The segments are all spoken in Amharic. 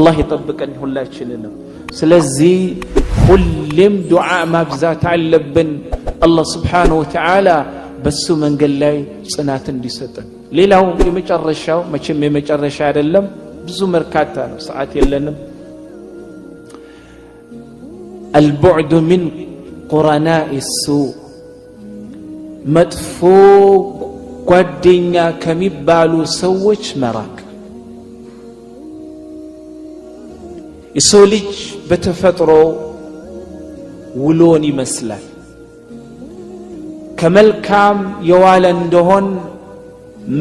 الله يطبقن ሁላችንንም ስለዚህ ሁሌም ዱዓ ማብዛት አለብን አላህ Subhanahu Wa Ta'ala በሱ መንገድ ላይ ጽናት እንዲሰጠን ሌላው የመጨረሻው መቼም የመጨረሻ አይደለም ብዙ መርካታ ነው ሰዓት የለንም البعد من قرناء السوء መጥፎ ጓደኛ ከሚባሉ ሰዎች መራቅ የሰው ልጅ በተፈጥሮ ውሎን ይመስላል ከመልካም የዋለ እንደሆን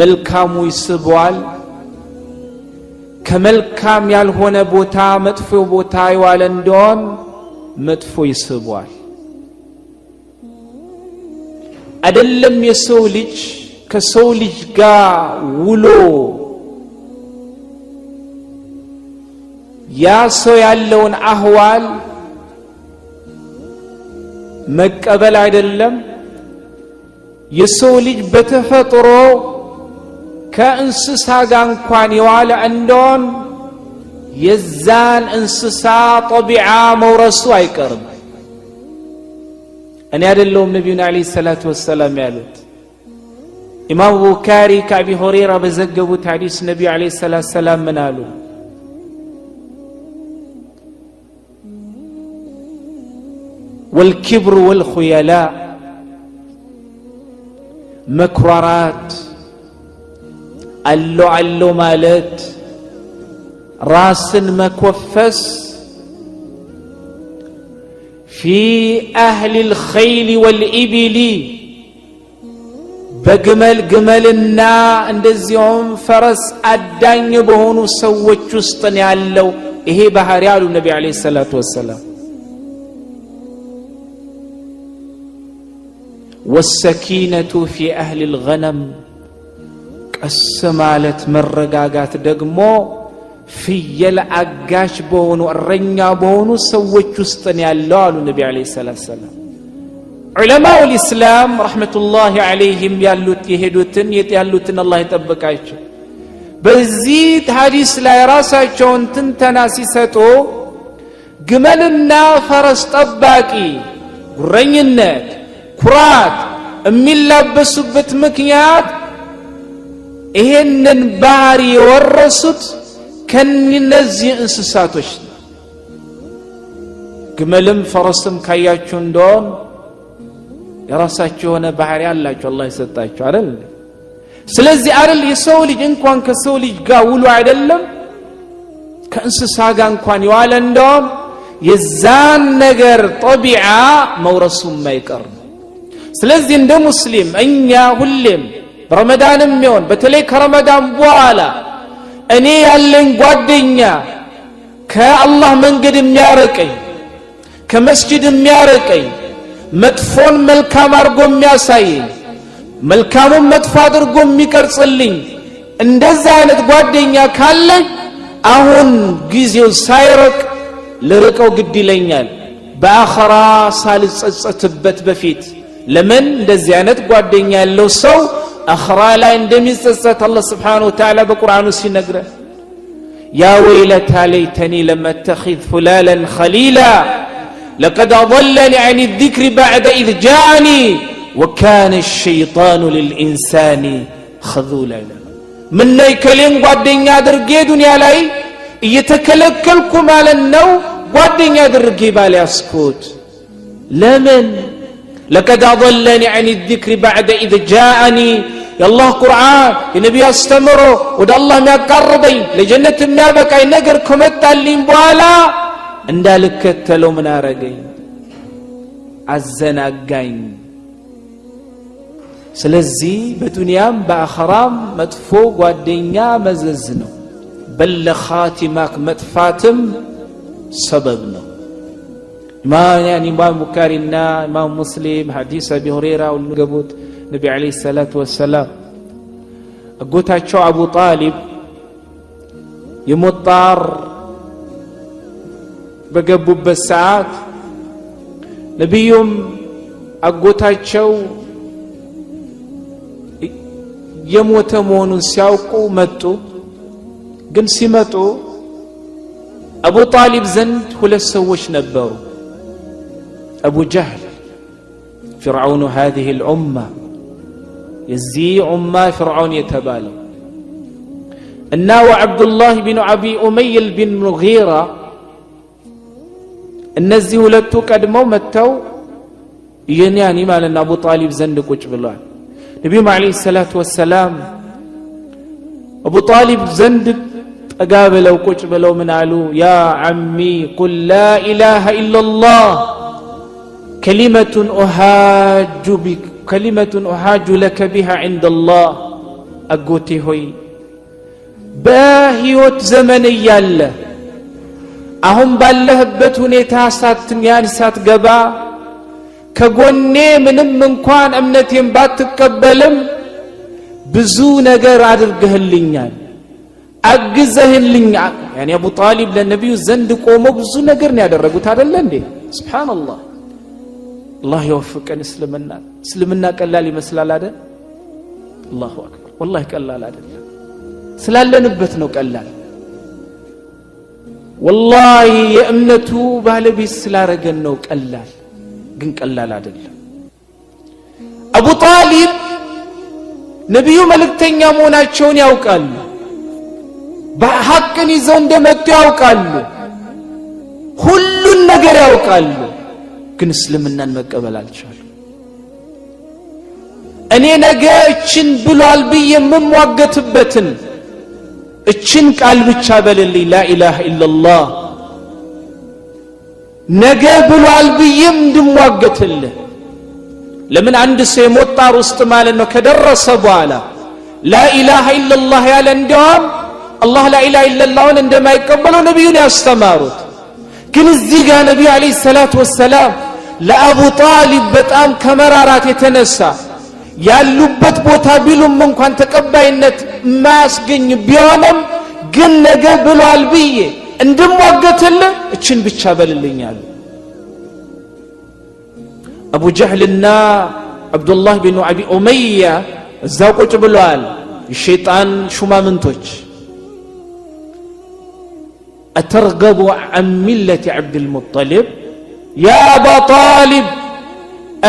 መልካሙ ይስበዋል ከመልካም ያልሆነ ቦታ መጥፎ ቦታ የዋለ እንደሆን መጥፎ ይስበዋል አይደለም የሰው ልጅ ከሰው ልጅ ጋር ውሎ ያ ሰው ያለውን አህዋል መቀበል አይደለም የሰው ልጅ በተፈጥሮ ከእንስሳ ጋር እንኳን የዋለ እንደሆን የዛን እንስሳ ጠቢዓ መውረሱ አይቀርም እኔ አይደለም ነብዩና አለይሂ ሰላቱ ወሰለም ያሉት ኢማም ቡኻሪ ከአቢ ሁረይራ በዘገቡት ሐዲስ ነብዩ አለይሂ ሰላቱ ወሰለም ምን አሉ والكبر والخيلاء مكررات اللو مالت راسن مكوفس في أهل الخيل والإبل بجمل جملنا اندزيهم فرس أدان بهونو سوّت جستني علو إيه بحريال النبي عليه الصلاة والسلام والسكينة في أهل الغنم السمالة مرقاقات دقمو في يلعقاش بونو الرنيا بونو سوّت جستني علو النبي عليه الصلاة والسلام علماء الإسلام رحمة الله عليهم يالوت يهدوتن يتيالوتن الله يتبقايشو بزيد حديث لا يراساچون تنتناسيستو جملنا فرس طباقي ጉረኝነት ኩራት የሚላበሱበት ምክንያት ይሄንን ባህሪ ወረሱት ከነዚህ እንስሳቶች ግመልም ፈረስም ካያችሁ እንደሆነ የራሳቸው የሆነ ባህሪ አላቸው አላህ ይሰጣቸው አይደል ስለዚህ አይደል የሰው ልጅ እንኳን ከሰው ልጅ ጋር ውሎ አይደለም ከእንስሳ ጋር እንኳን ይዋለ እንደሆነ የዛን ነገር ጠቢዓ መውረሱ ማይቀር ስለዚህ እንደ ሙስሊም እኛ ሁሌም ረመዳንም ይሁን በተለይ ከረመዳን በኋላ እኔ ያለኝ ጓደኛ ከአላህ መንገድ የሚያርቀኝ ከመስጂድ የሚያርቀኝ መጥፎን መልካም አድርጎ የሚያሳየኝ መልካሙን መጥፎ አድርጎ የሚቀርጽልኝ እንደዛ አይነት ጓደኛ ካለ አሁን ጊዜው ሳይርቅ ለርቀው ግድ ይለኛል በአኺራ ሳልጸጸትበት በፊት ለምን እንደዚህ አይነት ጓደኛ ያለው ሰው አኺራ ላይ እንደሚጸጸት አላህ Subhanahu Wa Ta'ala በቁርአኑ ሲነግረን ያ ወይለታ ለይተኒ ለመተኺዝ ፉላላን ኸሊላ لقد أضلني عن الذكر بعد إذ جاءني وكان الشيطان للإنسان خذولا من يكلم ጓደኛ አድርጌ ዱንያ ላይ እየተከለከልኩ ማለት ነው ጓደኛ አድርጌ ባልያስኩት ለምን لقد أضلني عن الذكر بعد إذ جاءني يا الله قرآن النبي استمروا وده الله የሚያቀርበኝ ለጀነት የሚያበቃኝ ነገር ከመጣልኝ በኋላ እንዳልከተለው ምን አረገኝ አዘናጋኝ ስለዚህ በዱንያም በአኺራም መጥፎ ጓደኛ መዘዝ ነው በለኻቲማክ መጥፋትም ሰበብ ነው ኢማም ቡኻሪና ኢማም ሙስሊም ሐዲስ አቢ ሁረይራ ወልገቡት ነብዩ አለይሂ ሰላቱ ወሰለም አጎታቸው አቡ ጣሊብ የሞጣር በገቡበት ሰዓት ነብዩም አጎታቸው የሞተ መሆኑን ሲያውቁ መጡ ግን ሲመጡ أبو طالب زند ሁለት ሰዎች ነበሩ أبو جهل فرعون هذه الأمة يزي أمة فرعون يتبالي الناو عبد الله بن أبي أمية بن مغيرة النزي ሁለቱ ቀድመው መተው የኛኒ ማለት አቡ ጣሊብ ዘንድ ቁጭ ብሏል ነብዩ አለይሂ ሰላቱ ወሰለም አቡ ጣሊብ ዘንድ ጠጋብለው ቁጭ ብለው ምን አሉ ያ አሚ ቁል ላ ኢላሃ ኢላላህ ከሊመቱን أحاج لك بها عند الله አጎቴ ሆይ በህይወት ዘመን ያለ አሁን ባለህበት ሁኔታ ሳትኛን ሳትገባ ከጎኔ ምንም እንኳን እምነቴን ባትቀበልም ብዙ ነገር አድርገህልኛል አግዘህልኛል يعني አቡ ጣሊብ ለነብዩ ዘንድ ቆሞ ብዙ ነገር ነው ያደረጉት አይደል እንዴ ሱብሃንአላህ الله يوفقنا እስልምና ቀላል ይመስላል አይደል الله اكبر والله ቀላል አይደለም ስላለንበት ነው ቀላል والله የእምነቱ ባለቤት ስላረገን ነው ቀላል ግን ቀላል አይደለም አቡ ጣሊብ ነብዩ መልእክተኛ መሆናቸውን ያውቃሉ በሐቅን ይዘው እንደመጡ ያውቃሉ ሁሉን ነገር ያውቃሉ ግን እስልምናን መቀበል አልቻሉም እኔ ነገ እችን ብሏል ብዬ የምሟገትበትን እችን ቃል ብቻ በልልኝ ላ ኢላሃ ኢላላህ ነገ ብሏል ብዬም እንድሟገትልህ ለምን አንድ ሰው የሞጣር ውስጥ ማለት ነው ከደረሰ በኋላ ላ ኢላሃ ኢላላህ ያለ እንደውም አላህ ላ ኢላሃ ኢላላህን እንደማይቀበለው ነብዩን ያስተማሩት ግን እዚህ ጋር ነብዩ አለይሂ ሰላቱ ወሰለም ለአቡ ጣሊብ በጣም ከመራራት የተነሳ ያሉበት ቦታ ቢሉም እንኳን ተቀባይነት ማያስገኝ ቢሆንም ግን ነገ ብሏል ብዬ እንድሟገትልህ እችን ብቻ በልልኛል አቡ ጀህልና አብዱላህ ቢን አቢ ኡመያ እዛው ቁጭ ብለዋል የሸይጣን ሹማምንቶች أترغب عن ملة عبد المطلب يا أبا طالب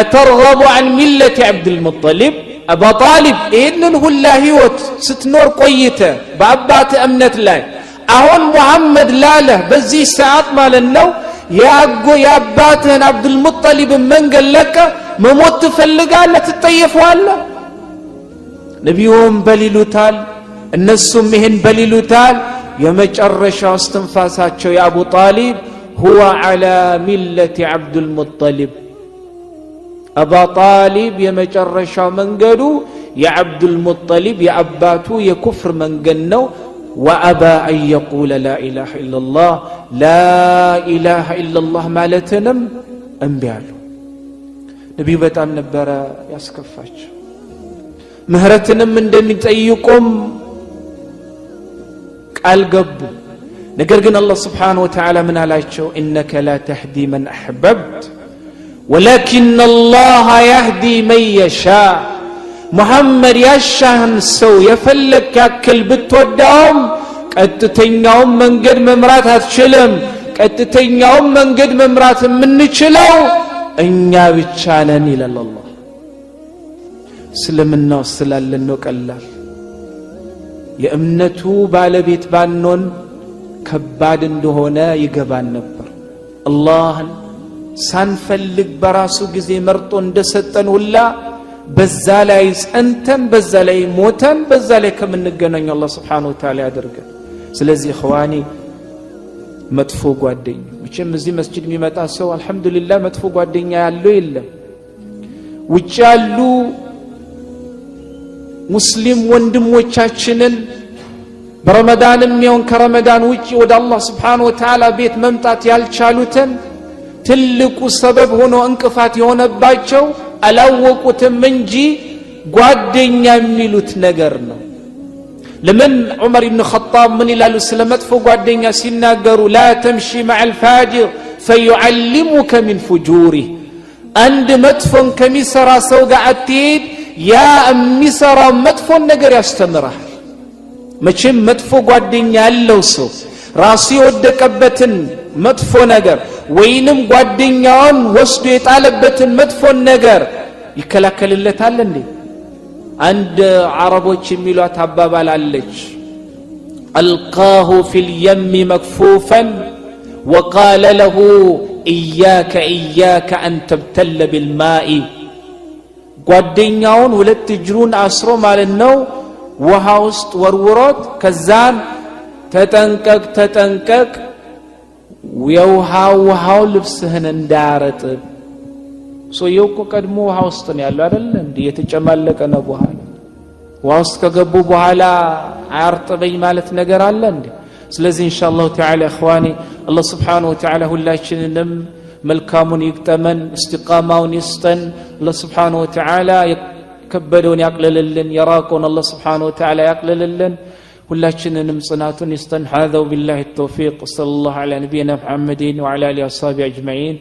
أترغب عن ملة عبد المطلب أبا طالب إنن هو الله هيوت ستنور قويته بأبات أمنت الله أهون محمد لاله بزي ساعات مال النو يا أقو يا أباتهن عبد المطلب من قال لك مموت تفلقا لا تطيف ولا نبيهم بليلو تال النسهم مهن بليلو تال የመጨረሻው እስትንፋሳቸው የአቡ ጣሊብ هو على ملة عبد المطلب አቡ ጣሊብ የመጨረሻው መንገዱ የعبد المطلب የአባቱ የኩፍር መንገድ ነው وابى ان يقول لا اله الا الله لا اله الا الله ማለትንም እምቢ አሉ ነብዩ በጣም ነበር ያስከፋቸው ምህረትንም እንደሚጠይቁም ቃል ገቡ ነገር ግን አላህ Subhanahu Wa Ta'ala ምን አላቸው انك لا تهدي من احببت ولكن الله يهدي من يشاء محمد ያሻህን ሰው የፈለክ ያክል ብትወዳውም ቀጥተኛው መንገድ መምራት አትችልም ቀጥተኛው መንገድ መምራት የምንችለው እኛ ብቻ ነን ይላል አላህ እስልምናው ስላለን ነው ቀላል የእምነቱ ባለቤት ባንሆን ከባድ እንደሆነ ይገባን ነበር አላህን ሳንፈልግ በራሱ ጊዜ መርጦ እንደሰጠን ሁላ በዛ ላይ ጸንተን በዛ ላይ ሞተን በዛ ላይ ከምንገናኝ አላህ Subhanahu Wa Ta'ala ያደርገን ስለዚህ ኢኽዋኒ መጥፎ ጓደኛ መቼም እዚህ መስጂድ የሚመጣ ሰው አልহামዱሊላህ መጥፎ ጓደኛ ያለው የለም ውጭ ያሉ ሙስሊም ወንድሞቻችንን በረመዳንም ይሁን ከረመዳን ውጪ ወደ አላህ Subhanahu Wa Ta'ala ቤት መምጣት ያልቻሉትን ትልቁ ሰበብ ሆኖ እንቅፋት የሆነባቸው አላወቁትም እንጂ ጓደኛ የሚሉት ነገር ነው ለምን ዑመር ኢብኑ ኸጣብ ምን ይላሉ ስለመጥፎ ጓደኛ ሲናገሩ لا تمشي مع الفاجر فيعلمك من فجوره አንድ መጥፎን ከሚሰራ ሰው ጋር አትሄድ ያ የሚሰራ መጥፎን ነገር ያስተምራል መቼም መጥፎ ጓደኛ ያለው ሰው ራሱ የወደቀበትን መጥፎ ነገር ወይንም ጓደኛውን ወስዶ የጣለበትን መጥፎ ነገር ይከላከልለታል እንዴ? አንድ አረቦች የሚሏት አባባል አለች አልቃሁ ፊል የም መክፉፈን وقال له إياك أن تبتل بالماء ጓደኛውን ሁለት እጅሩን አስሮ ማለት ነው ውሃ ውስጥ ወርውሮት ከዛን ተጠንቀቅ የውሃው ልብስህን እንዳያረጥብ ሰውየው እኮ ቀድሞ ውሃ ውስጥ ነው ያለው አይደል እንዴ የተጨማለቀ ነው በኋላ ውሃ ውስጥ ከገቡ በኋላ አያርጥበኝ ማለት ነገር አለ እንዴ ስለዚህ ኢንሻአላህ ተዓላ اخواني الله سبحانه وتعالى ሁላችንንም መልካሙን ይቅጠመን استقامውን ይስጠን الله سبحانه وتعالى የከበደውን ያቅልልልን የራቀውን الله سبحانه وتعالى ያቅልልልን ሁላችንንም ጽናቱን ይስጠን هذا وبالله التوفيق صلى الله على نبينا محمد وعلى اله وصحبه اجمعين